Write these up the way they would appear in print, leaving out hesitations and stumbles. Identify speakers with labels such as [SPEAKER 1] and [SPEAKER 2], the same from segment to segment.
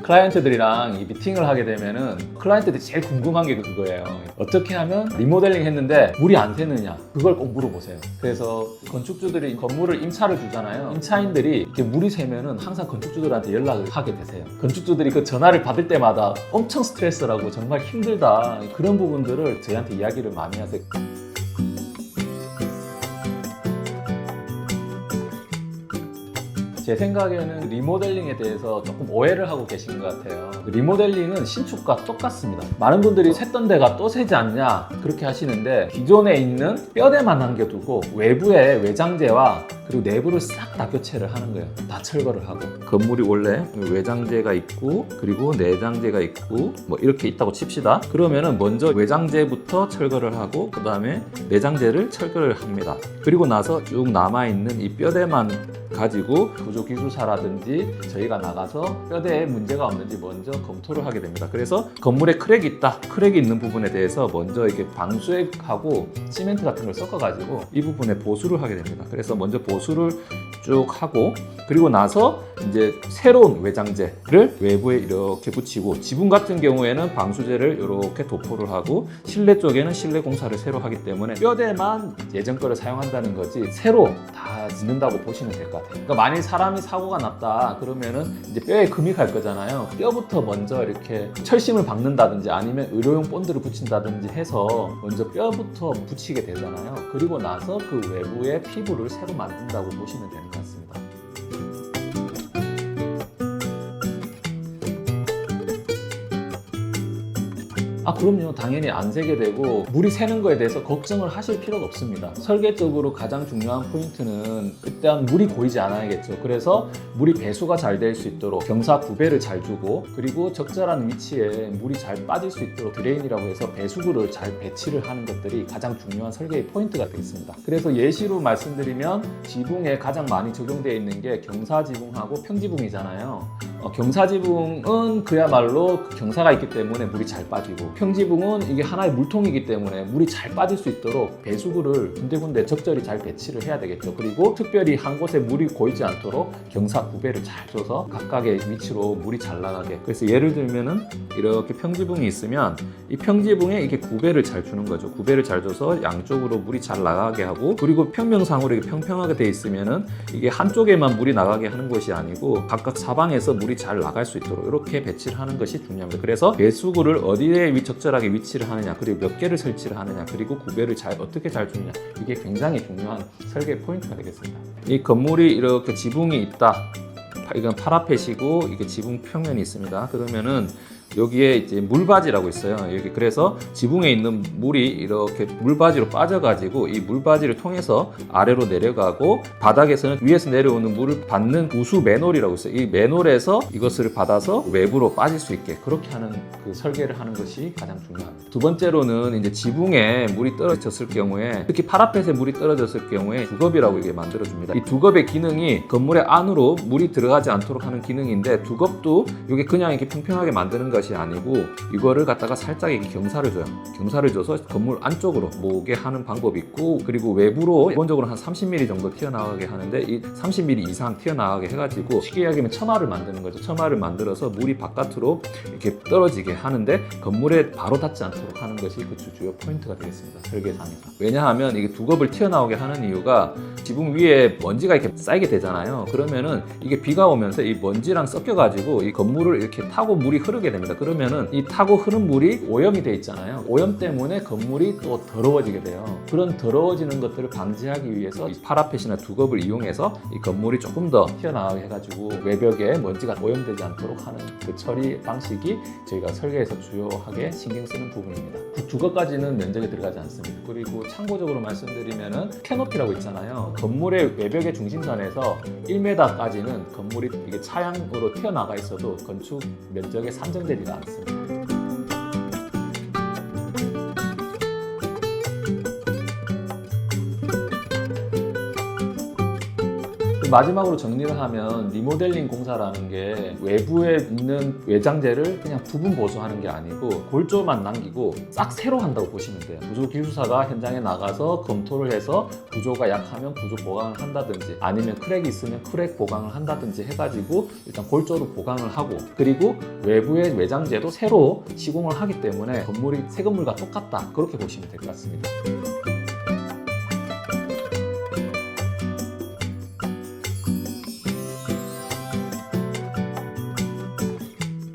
[SPEAKER 1] 클라이언트들이랑 이 미팅을 하게 되면은 클라이언트들이 제일 궁금한 게 그거예요. 어떻게 하면 리모델링 했는데 물이 안 새느냐, 그걸 꼭 물어보세요. 그래서 건축주들이 건물을 임차를 주잖아요. 임차인들이 이렇게 물이 새면은 항상 건축주들한테 연락을 하게 되세요. 건축주들이 그 전화를 받을 때마다 엄청 스트레스라고 정말 힘들다, 그런 부분들을 저희한테 이야기를 많이 하세요. 제 생각에는 리모델링에 대해서 조금 오해를 하고 계신 것 같아요. 리모델링은 신축과 똑같습니다. 많은 분들이 샜던 데가 또 새지 않냐 그렇게 하시는데, 기존에 있는 뼈대만 남겨두고 외부에 외장재와 그리고 내부를 싹 다 교체를 하는 거예요. 다 철거를 하고. 건물이 원래 외장재가 있고 그리고 내장재가 있고 뭐 이렇게 있다고 칩시다. 그러면은 먼저 외장재부터 철거를 하고 그 다음에 내장재를 철거를 합니다. 그리고 나서 쭉 남아있는 이 뼈대만 가지고 구조기술사라든지 저희가 나가서 뼈대에 문제가 없는지 먼저 검토를 하게 됩니다. 그래서 건물에 크랙이 있다, 크랙이 있는 부분에 대해서 먼저 이렇게 방수액하고 시멘트 같은 걸 섞어가지고 이 부분에 보수를 하게 됩니다. 그래서 먼저 보수를 쭉 하고 그리고 나서 이제 새로운 외장재를 외부에 이렇게 붙이고, 지붕 같은 경우에는 방수제를 이렇게 도포를 하고, 실내 쪽에는 실내 공사를 새로 하기 때문에 뼈대만 예전 거를 사용한다는 거지 새로 다 짓는다고 보시면 될 것 같아요. 그러니까 만일 사람이 사고가 났다 그러면은 이제 뼈에 금이 갈 거잖아요. 뼈부터 먼저 이렇게 철심을 박는다든지 아니면 의료용 본드를 붙인다든지 해서 먼저 뼈부터 붙이게 되잖아요. 그리고 나서 그 외부의 피부를 새로 만든다고 보시면 되는 것 같습니다. 그럼요. 당연히 안 새게 되고 물이 새는 거에 대해서 걱정을 하실 필요가 없습니다. 설계적으로 가장 중요한 포인트는 일단 물이 고이지 않아야겠죠. 그래서 물이 배수가 잘 될 수 있도록 경사 구배를 잘 주고, 그리고 적절한 위치에 물이 잘 빠질 수 있도록 드레인이라고 해서 배수구를 잘 배치를 하는 것들이 가장 중요한 설계의 포인트가 되겠습니다. 그래서 예시로 말씀드리면 지붕에 가장 많이 적용되어 있는 게 경사지붕하고 평지붕이잖아요. 경사지붕은 그야말로 경사가 있기 때문에 물이 잘 빠지고, 평지붕은 이게 하나의 물통이기 때문에 물이 잘 빠질 수 있도록 배수구를 군데군데 적절히 잘 배치를 해야 되겠죠. 그리고 특별히 한 곳에 물이 고이지 않도록 경사 구배를 잘 줘서 각각의 위치로 물이 잘 나가게. 그래서 예를 들면은 이렇게 평지붕이 있으면 이 평지붕에 이게 구배를 잘 주는 거죠. 구배를 잘 줘서 양쪽으로 물이 잘 나가게 하고, 그리고 평면상으로 이렇게 평평하게 돼 있으면은 이게 한쪽에만 물이 나가게 하는 것이 아니고 각각 사방에서 물이 잘 나갈 수 있도록 이렇게 배치를 하는 것이 중요합니다. 그래서 배수구를 어디에 적절하게 위치를 하느냐, 그리고 몇 개를 설치를 하느냐, 그리고 구배를 어떻게 잘 주느냐, 이게 굉장히 중요한 설계 포인트가 되겠습니다. 이 건물이 이렇게 지붕이 있다, 이건 파라펫이고 이게 지붕 평면이 있습니다. 그러면은 여기에 이제 물바지라고 있어요. 여기 그래서 지붕에 있는 물이 이렇게 물바지로 빠져가지고 이 물바지를 통해서 아래로 내려가고, 바닥에서는 위에서 내려오는 물을 받는 우수 맨홀이라고 있어요. 이 맨홀에서 이것을 받아서 외부로 빠질 수 있게 그렇게 하는 그 설계를 하는 것이 가장 중요합니다. 두 번째로는 이제 지붕에 물이 떨어졌을 경우에, 특히 파라펫에 물이 떨어졌을 경우에 두겁이라고 이게 만들어줍니다. 이 두겁의 기능이 건물의 안으로 물이 들어가지 않도록 하는 기능인데, 두겁도 이게 그냥 이렇게 평평하게 만드는 것이 아니고 이거를 갖다가 살짝 이렇게 경사를 줘요. 경사를 줘서 건물 안쪽으로 모으게 하는 방법이 있고, 그리고 외부로 기본적으로 한 30mm 정도 튀어나가게 하는데, 이 30mm 이상 튀어나가게 해가지고 쉽게 이야기하면 처마를 만드는 거죠. 처마를 만들어서 물이 바깥으로 이렇게 떨어지게 하는데 건물에 바로 닿지 않도록 하는 것이 그 주요 포인트가 되겠습니다. 설계상에서. 왜냐하면 이게 두겁을 튀어나오게 하는 이유가 지붕 위에 먼지가 이렇게 쌓이게 되잖아요. 그러면은 이게 비가 오면서 이 먼지랑 섞여가지고 이 건물을 이렇게 타고 물이 흐르게 됩니다. 그러면은 이 타고 흐른 물이 오염이 돼 있잖아요. 오염 때문에 건물이 또 더러워지게 돼요. 그런 더러워지는 것들을 방지하기 위해서 이 파라펫이나 두겁을 이용해서 이 건물이 조금 더 튀어나가게 해가지고 외벽에 먼지가 오염되지 않도록 하는 그 처리 방식이 저희가 설계에서 주요하게 신경 쓰는 부분입니다. 두겁까지는 면적에 들어가지 않습니다. 그리고 참고적으로 말씀드리면은 캐노피라고 있잖아요. 건물의 외벽의 중심선에서 1m까지는 건물이 이게 차량으로 튀어나가 있어도 건축 면적에 산정되지가 않습니다. 마지막으로 정리를 하면 리모델링 공사라는 게 외부에 있는 외장재를 그냥 부분 보수하는 게 아니고 골조만 남기고 싹 새로 한다고 보시면 돼요. 구조기술사가 현장에 나가서 검토를 해서 구조가 약하면 구조 보강을 한다든지 아니면 크랙이 있으면 크랙 보강을 한다든지 해가지고 일단 골조로 보강을 하고, 그리고 외부의 외장재도 새로 시공을 하기 때문에 건물이 새 건물과 똑같다, 그렇게 보시면 될 것 같습니다.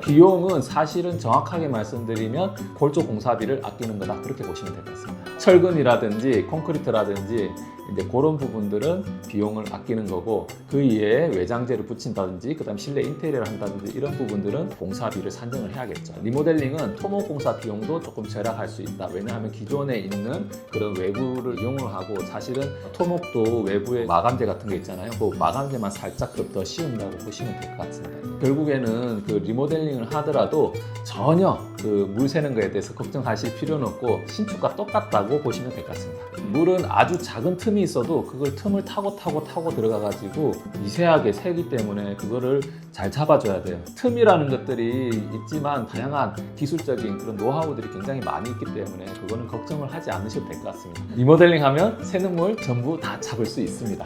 [SPEAKER 1] 비용은 사실은 정확하게 말씀드리면 골조 공사비를 아끼는 거다, 그렇게 보시면 될 것 같습니다. 철근이라든지 콘크리트라든지 이제 그런 부분들은 비용을 아끼는 거고, 그 이외에 외장재를 붙인다든지 그다음 실내 인테리어를 한다든지 이런 부분들은 공사비를 산정을 해야겠죠. 리모델링은 토목 공사 비용도 조금 절약할 수 있다. 왜냐하면 기존에 있는 그런 외부를 이용을 하고, 사실은 토목도 외부에 마감재 같은 게 있잖아요. 그 마감재만 살짝 더 씌운다고 보시면 될 것 같습니다. 결국에는 그 리모델링을 하더라도 전혀 그 물 새는 거에 대해서 걱정하실 필요는 없고 신축과 똑같다고 보시면 될 것 같습니다. 물은 아주 작은 틈이 있어도 그걸 틈을 타고 들어가 가지고 미세하게 새기 때문에 그거를 잘 잡아줘야 돼요. 틈이라는 것들이 있지만 다양한 기술적인 그런 노하우들이 굉장히 많이 있기 때문에 그거는 걱정을 하지 않으셔도 될 것 같습니다. 리모델링 하면 새는 물 전부 다 잡을 수 있습니다.